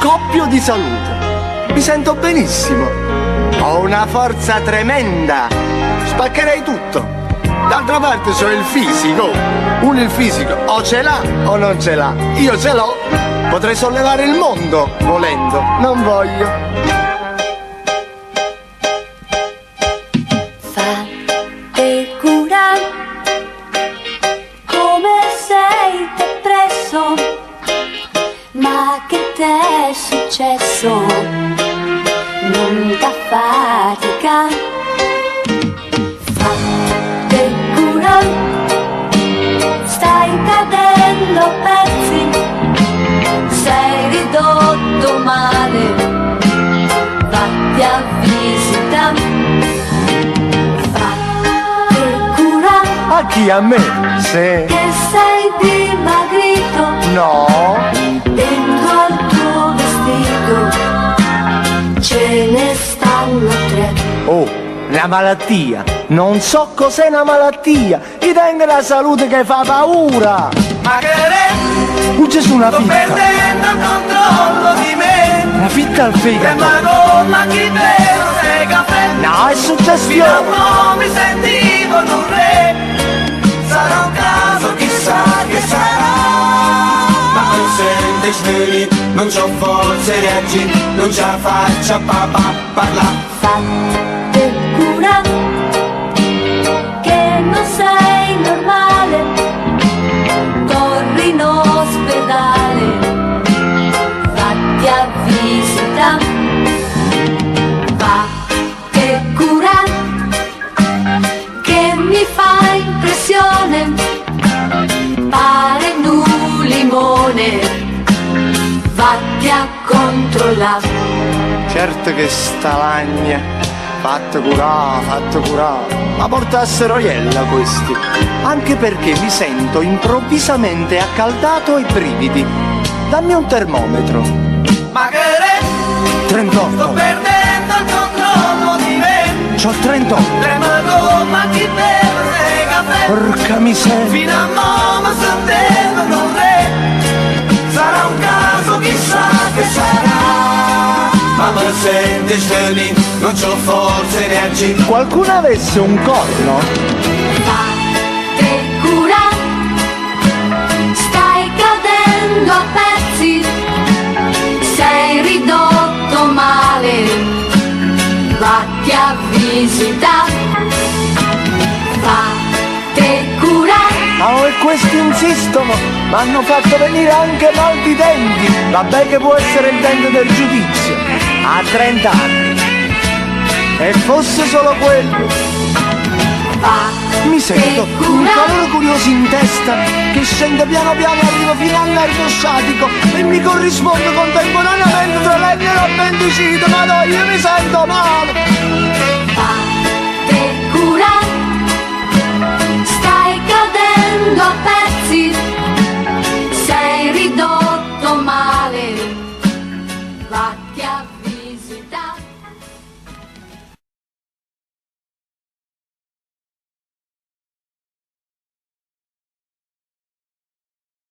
scoppio di salute. Mi sento benissimo. Ho una forza tremenda. Spaccherei tutto. D'altra parte c'ho il fisico. Uno il fisico o ce l'ha o non ce l'ha. Io ce l'ho. Potrei sollevare il mondo volendo. Non voglio. Fate cura come sei depresso. Ma che t'è successo? Non t'affatica. Fate cura, stai cadendo a pezzi. Sei ridotto male, vatti a visita. Fate cura. A chi? A me? Se... Che sei dimagrito. No. Dentro al tuo vestito ce ne stanno 3. Oh, la malattia. Non so cos'è una malattia. Ti tengo la salute che fa paura. Ma che re? C'è su una Sto fitta. perdendo il controllo di me. Una fitta al fegato. Ma ma chi vero sei caffè? No, è Fino a suggestione. mo' mi sentivo un re. Sarà un caso, chissà che sarà. Ma non senti svegli, non c'ho forze reaggi, non ce la faccio a papà parla. Fate cura che non sei normale. Corri in ospedale, vatti a visita. Fate cura che mi fa impressione. Pare un limone, vatti a controllare. Certo che sta lagna. Fatto curà. Ma portassero iella questi. Anche perché mi sento improvvisamente accaldato e brividi. Dammi un termometro. Ma che re? 38. Sto perdendo il controllo di me. C'ho 38. Tremano, ma chi vero sei caffè? Porca miseria. Fino a mo' mi sentivo un re. Sarà un caso, chissà che sarà. Ma mi senti svegli, non c'ho forze reaggi. Qualcuno avesse un corno? Fate cura, stai cadendo a pezzi. Sei ridotto male, vatti a visita. Fate cura. Oh, e questi insistono. Mi hanno fatto venire anche mal di denti. Vabbè che può essere il dente del giudizio. A 30 anni. E fosse solo quello. Mi sento un calore curioso in testa che scende piano piano, arrivo fino al nervo sciatico e mi corrisponde contemporaneamente tra legno e l'appendicite. Ma no, io mi sento male.